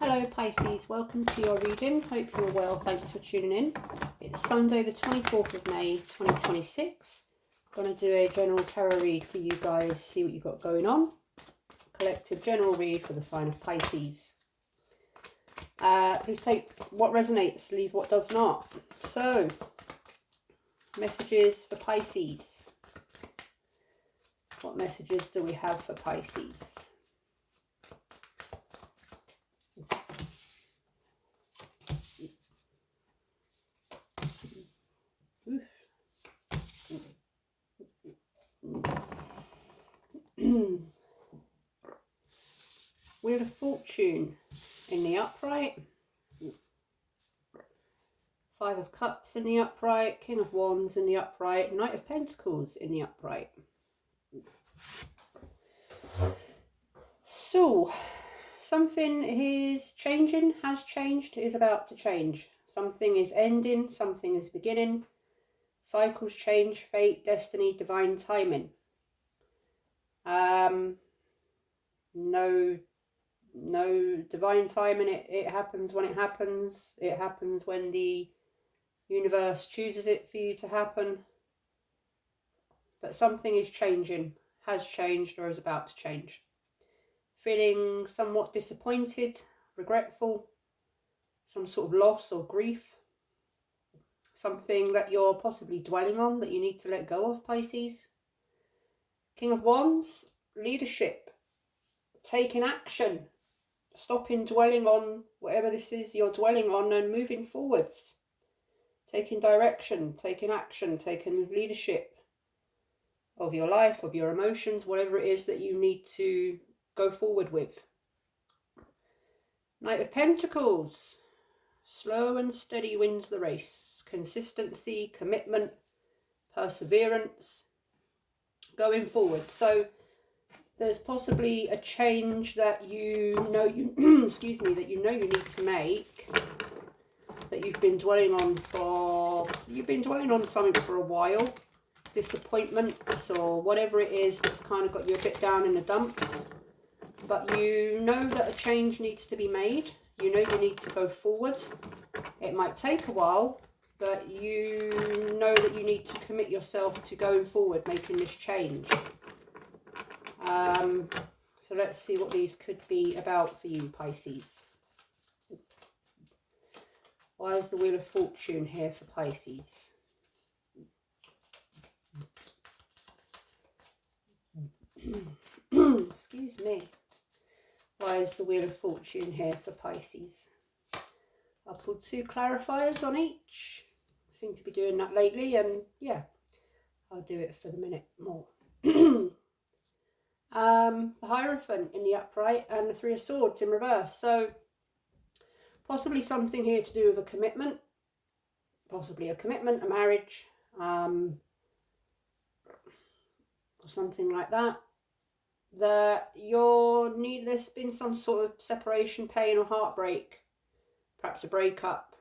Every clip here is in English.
Hello Pisces, welcome to your reading. Hope you're well, thanks for tuning in. It's Sunday the 24th of May 2026. I'm going to do a general tarot read for you guys, see what you've got going on. Collective general read for the sign of Pisces. Please take what resonates, leave what does not. So, messages for Pisces. What messages do we have for Pisces? Wheel of Fortune in the upright. Five of Cups in the upright. King of Wands in the upright. Knight of Pentacles in the upright. So, something is changing, has changed, is about to change. Something is ending, something is beginning. Cycles change, fate, destiny, divine timing. No divine timing. It happens when it happens. It happens when the universe chooses it for you to happen. But something is changing, has changed, or is about to change. Feeling somewhat disappointed, regretful, some sort of loss or grief. Something that you're possibly dwelling on that you need to let go of, Pisces. King of Wands, leadership, taking action. Stopping dwelling on whatever this is you're dwelling on and moving forwards. Taking direction, taking action, taking leadership of your life, of your emotions, whatever it is that you need to go forward with. Knight of Pentacles. Slow and steady wins the race. Consistency, commitment, perseverance, going forward. So there's possibly a change that you know excuse me, that you know you need to make, that you've been dwelling on something for a while. Disappointments or whatever it is that's kind of got you a bit down in the dumps. But you know that a change needs to be made. You know you need to go forward. It might take a while, but you know that you need to commit yourself to going forward, making this change. So let's see what these could be about for you, Pisces. Why is the Wheel of Fortune here for Pisces? Excuse me. Why is the Wheel of Fortune here for Pisces? I'll pull two clarifiers on each. I seem to be doing that lately, and yeah, I'll do it for the minute more. The Hierophant in the upright and the Three of Swords in reverse. So possibly something here to do with a commitment, possibly a commitment, a marriage, or something like that. That there's been some sort of separation, pain, or heartbreak, perhaps a breakup,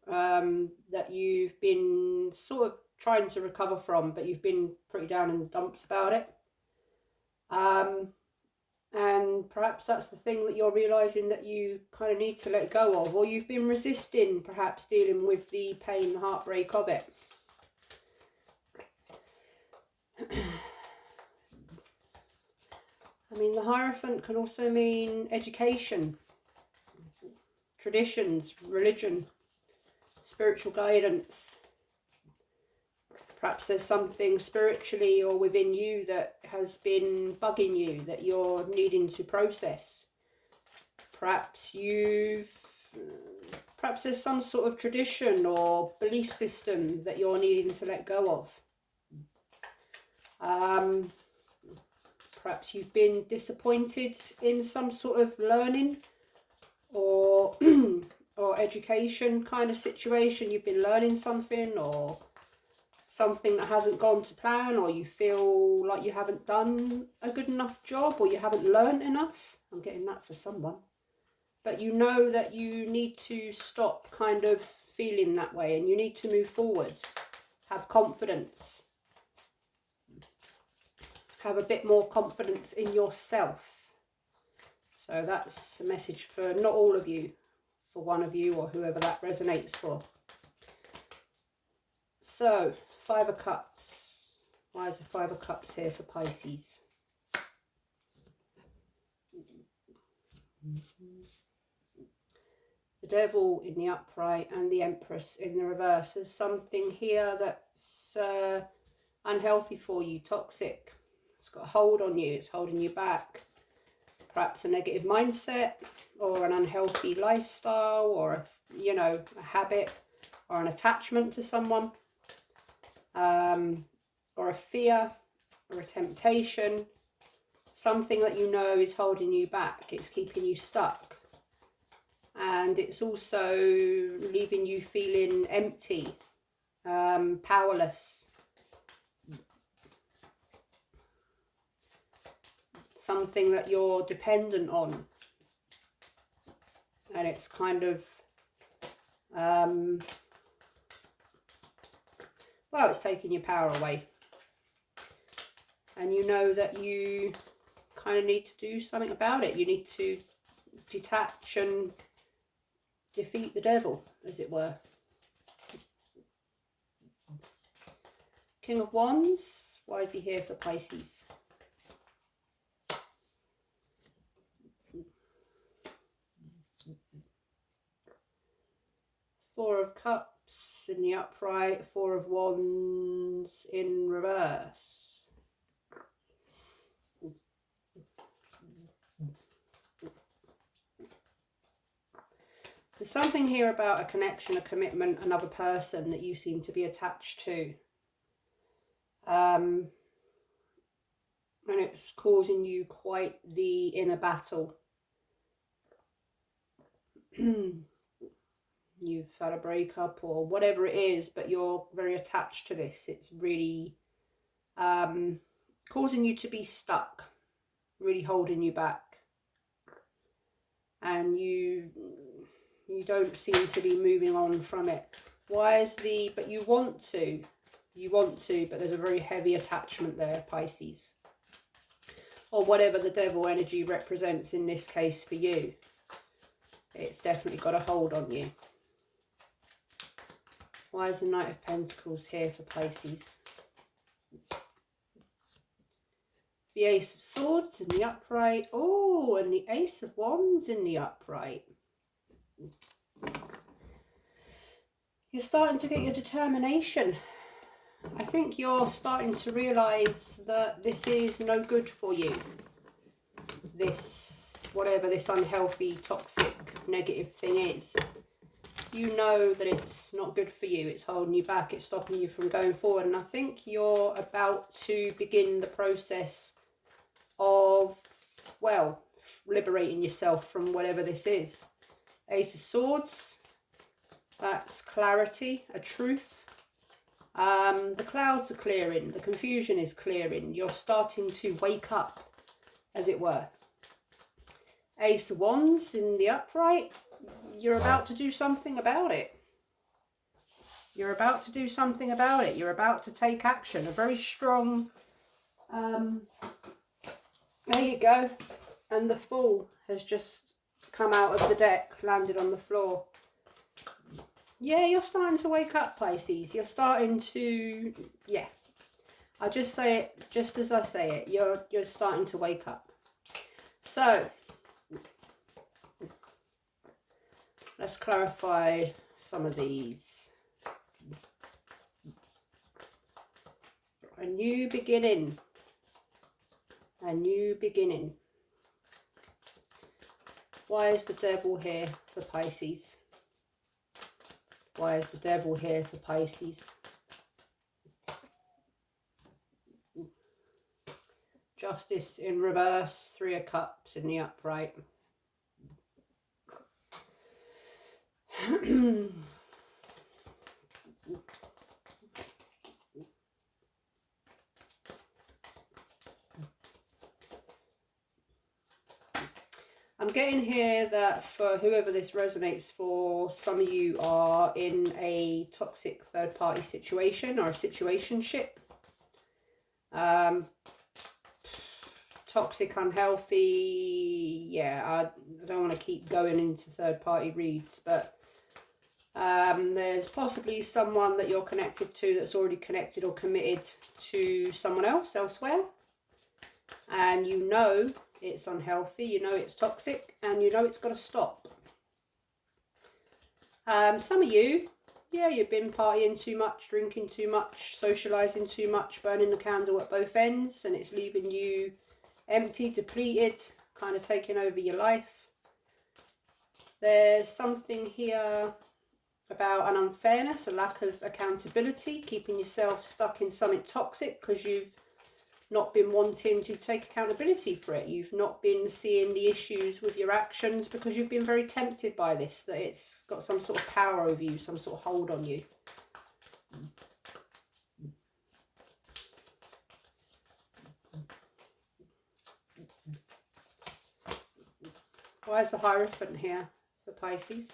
that you've been sort of trying to recover from, but you've been pretty down in the dumps about it. And perhaps that's the thing that you're realizing that you kind of need to let go of, or you've been resisting perhaps dealing with the pain, the heartbreak of it. I mean, the Hierophant can also mean education, traditions, religion, spiritual guidance. Perhaps there's something spiritually or within you that has been bugging you that you're needing to process. Perhaps there's some sort of tradition or belief system that you're needing to let go of. Perhaps you've been disappointed in some sort of learning or or education kind of situation. You've been learning something, or something that hasn't gone to plan, or you feel like you haven't done a good enough job, or you haven't learned enough. I'm getting that for someone. But you know that you need to stop kind of feeling that way, and you need to move forward. Have confidence. Have a bit more confidence in yourself. So that's a message for not all of you, for one of you or whoever that resonates for. So, Five of Cups. Why is the Five of Cups here for Pisces? The Devil in the upright and the Empress in the reverse. There's something here that's unhealthy for you, toxic. It's got a hold on you, it's holding you back. Perhaps a negative mindset or an unhealthy lifestyle or, a habit or an attachment to someone. Or a fear or a temptation. Something that you know is holding you back. It's keeping you stuck. And it's also leaving you feeling empty, powerless. Something that you're dependent on. And it's kind of, well, it's taking your power away. And you know that you kind of need to do something about it. You need to detach and defeat the devil, as it were. King of Wands. Why is he here for Pisces? Four of Cups in the upright. Four of Wands in reverse. There's something here about a connection, a commitment, another person that you seem to be attached to. And it's causing you quite the inner battle. You've had a breakup or whatever it is, but you're very attached to this. It's really causing you to be stuck, really holding you back. And you don't seem to be moving on from it. Why is the, but you want to, but there's a very heavy attachment there, Pisces. Or whatever the devil energy represents in this case for you. It's definitely got a hold on you. Why is the Knight of Pentacles here for Pisces? The Ace of Swords in the upright. Oh, and the Ace of Wands in the upright. You're starting to get your determination. I think you're starting to realise that this is no good for you. This, whatever this unhealthy, toxic, negative thing is. You know that it's not good for you. It's holding you back. It's stopping you from going forward. And I think you're about to begin the process of, well, liberating yourself from whatever this is. Ace of Swords. That's clarity, a truth. The clouds are clearing. The confusion is clearing. You're starting to wake up, as it were. Ace of Wands in the upright. You're about to do something about it. You're about to do something about it. You're about to take action. A very strong, there you go. And the Fool has just come out of the deck, landed on the floor. Yeah, you're starting to wake up, Pisces. You're starting to, yeah. I just say it just as I say it. You're starting to wake up. So, let's clarify some of these. A new beginning. A new beginning. Why is the Devil here for Pisces? Why is the Devil here for Pisces? Justice in reverse, Three of Cups in the upright. I'm getting here that for whoever this resonates for, some of you are in a toxic third-party situation or a situationship. toxic, unhealthy. Yeah, I don't want to keep going into third-party reads, but there's possibly someone that you're connected to that's already connected or committed to someone else elsewhere, and you know it's unhealthy, you know it's toxic, and you know it's got to stop. Some of you, yeah, you've been partying too much, drinking too much, socializing too much, burning the candle at both ends, and it's leaving you empty, depleted, kind of taking over your life. There's something here about an unfairness, a lack of accountability, keeping yourself stuck in something toxic because you've not been wanting to take accountability for it. You've not been seeing the issues with your actions because you've been very tempted by this, that it's got some sort of power over you, some sort of hold on you. Why is the Hierophant here for Pisces?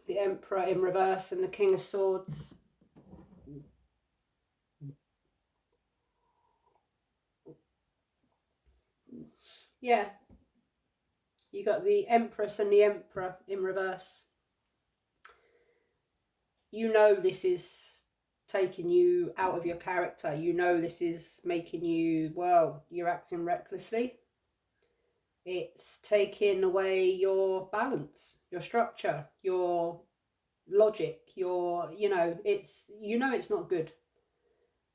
The Emperor in reverse and the King of Swords. Yeah, you got the Empress and the Emperor in reverse. You know this is taking you out of your character. You know this is making you, well, you're acting recklessly. It's taking away your balance, your structure, your logic, your, it's not good.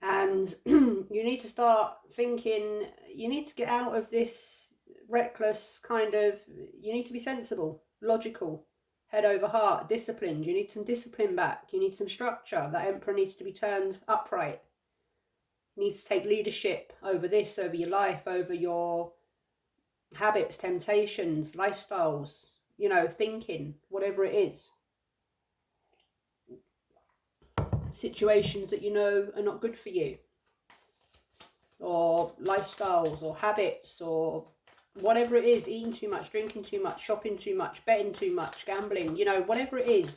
And you need to start thinking, you need to get out of this reckless kind of, you need to be sensible, logical, head over heart, disciplined. You need some discipline back. You need some structure. That Emperor needs to be turned upright. You need to take leadership over this, over your life, over your habits, temptations, lifestyles, thinking, whatever it is. Situations that you know are not good for you, or lifestyles or habits or whatever it is, eating too much, drinking too much, shopping too much, betting too much, gambling, whatever it is,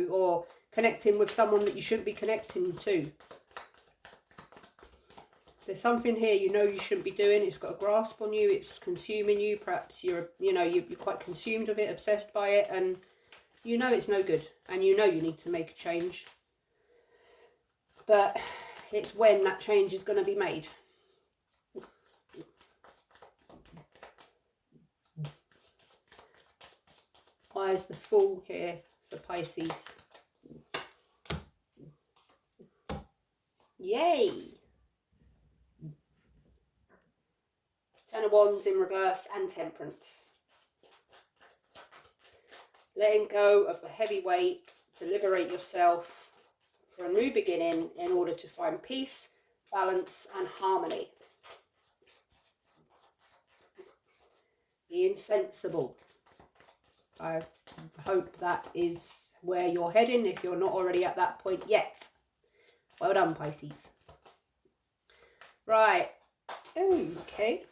or connecting with someone that you shouldn't be connecting to. There's something here you shouldn't be doing. It's got a grasp on you. It's consuming you. Perhaps you're quite consumed with it, obsessed by it, and it's no good, and you need to make a change. But it's when that change is going to be made. Why is the Fool here for Pisces? Yay! Ten of Wands in reverse and Temperance. Letting go of the heavy weight to liberate yourself for a new beginning in order to find peace, balance and harmony. Be insensible. I hope that is where you're heading if you're not already at that point yet. Well done, Pisces. Right. Okay.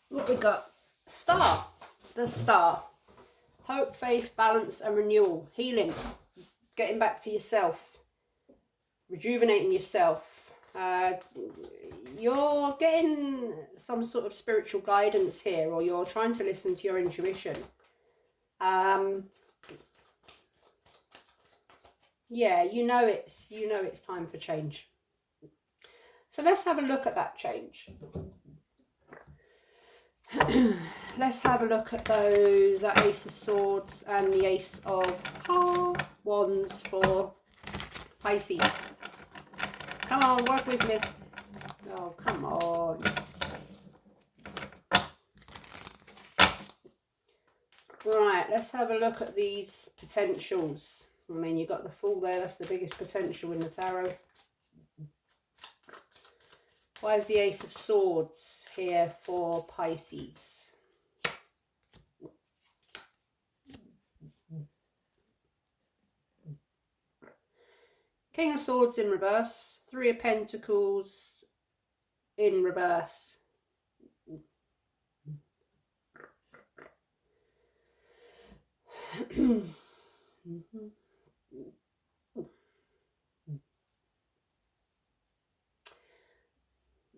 What we got? Star. The Star. Hope, faith, balance and renewal. Healing. Getting back to yourself. Rejuvenating yourself. You're getting some sort of spiritual guidance here, or you're trying to listen to your intuition. Yeah, it's time for change. So let's have a look at that change. Let's have a look at that Ace of Swords and the Ace of Wands for Pisces. Come on, work with me. Oh, come on. Right, let's have a look at these potentials. I mean, you've got the Fool there. That's the biggest potential in the tarot. Why is the Ace of Swords here for Pisces? King of Swords in reverse. Three of Pentacles in reverse.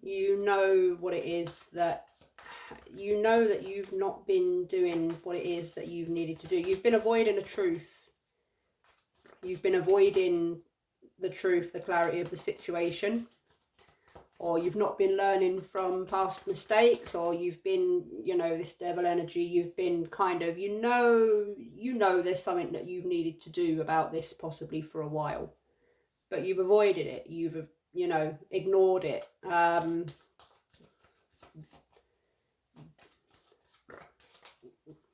You know what it is that you know that you've not been doing what it is that you've needed to do. You've been avoiding the truth. You've been avoiding the truth, the clarity of the situation, or you've not been learning from past mistakes, or you've been, you know, this devil energy, you've been kind of, you know there's something that you've needed to do about this possibly for a while, but you've avoided it, you've, you know, ignored it.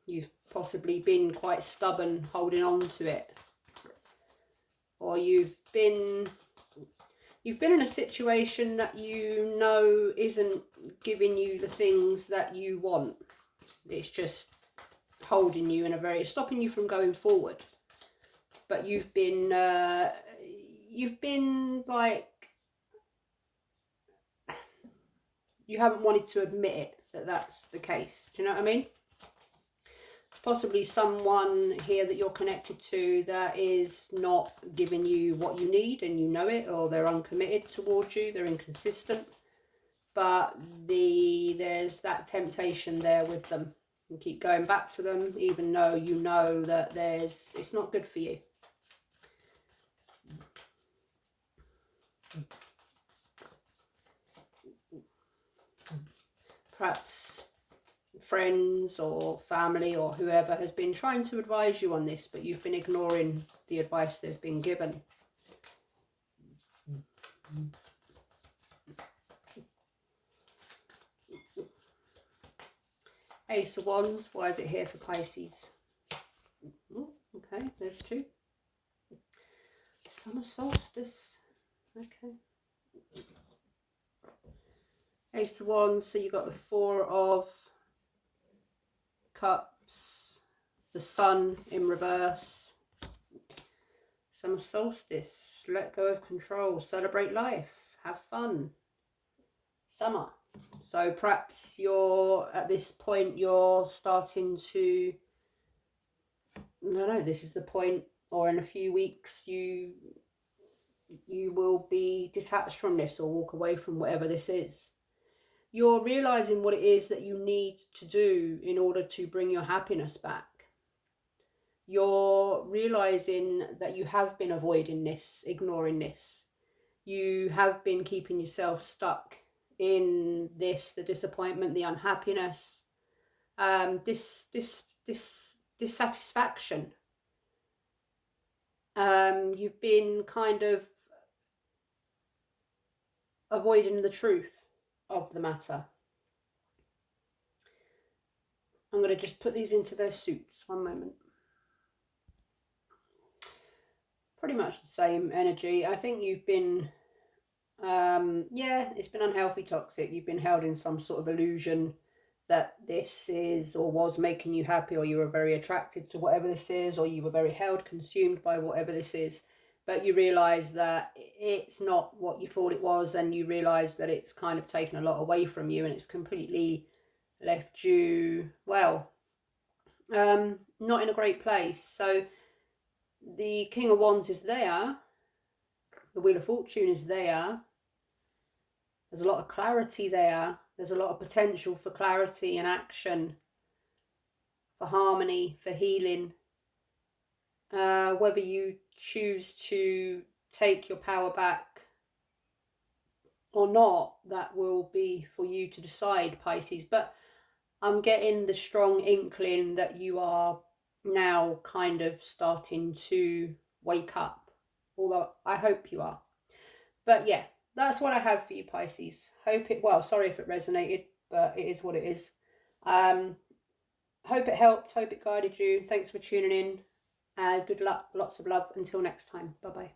You've possibly been quite stubborn holding on to it, or you've been in a situation that you know isn't giving you the things that you want. It's just holding you in a very, stopping you from going forward. But you've been like, you haven't wanted to admit it, that that's the case. Do you know what I mean? It's possibly someone here that you're connected to that is not giving you what you need, and you know it, or they're uncommitted towards you, they're inconsistent. But there's that temptation there with them. You keep going back to them, even though you know that it's not good for you. Perhaps friends or family or whoever has been trying to advise you on this, but you've been ignoring the advice they've been given. Ace of Wands, why is it here for Pisces? Okay, there's two. Summer solstice. Okay. Ace of Wands, so you've got the Four of Cups, the Sun in reverse. Summer solstice, let go of control, celebrate life, have fun. Summer. So perhaps you're at this point, you're starting to, I don't know, this is the point, or in a few weeks you will be detached from this or walk away from whatever this is. You're realizing what it is that you need to do in order to bring your happiness back. You're realizing that you have been avoiding this, ignoring this. You have been keeping yourself stuck in this, the disappointment, the unhappiness, this dissatisfaction. You've been kind of avoiding the truth of the matter. I'm going to just put these into their suits. One moment. Pretty much the same energy. I think you've been, yeah, it's been unhealthy, toxic. You've been held in some sort of illusion that this is or was making you happy, or you were very attracted to whatever this is, or you were very held, consumed by whatever this is. But you realise that it's not what you thought it was, and you realise that it's kind of taken a lot away from you, and it's completely left you, well, not in a great place. So the King of Wands is there, the Wheel of Fortune is there, there's a lot of clarity there, there's a lot of potential for clarity and action, for harmony, for healing. Whether you choose to take your power back or not, that will be for you to decide, Pisces. But I'm getting the strong inkling that you are now kind of starting to wake up, although I hope you are. But yeah, that's what I have for you, Pisces. Hope it, well, sorry if it resonated, but it is what it is. Hope it helped, hope it guided you. Thanks for tuning in. Good luck, lots of love. Until next time. Bye-bye.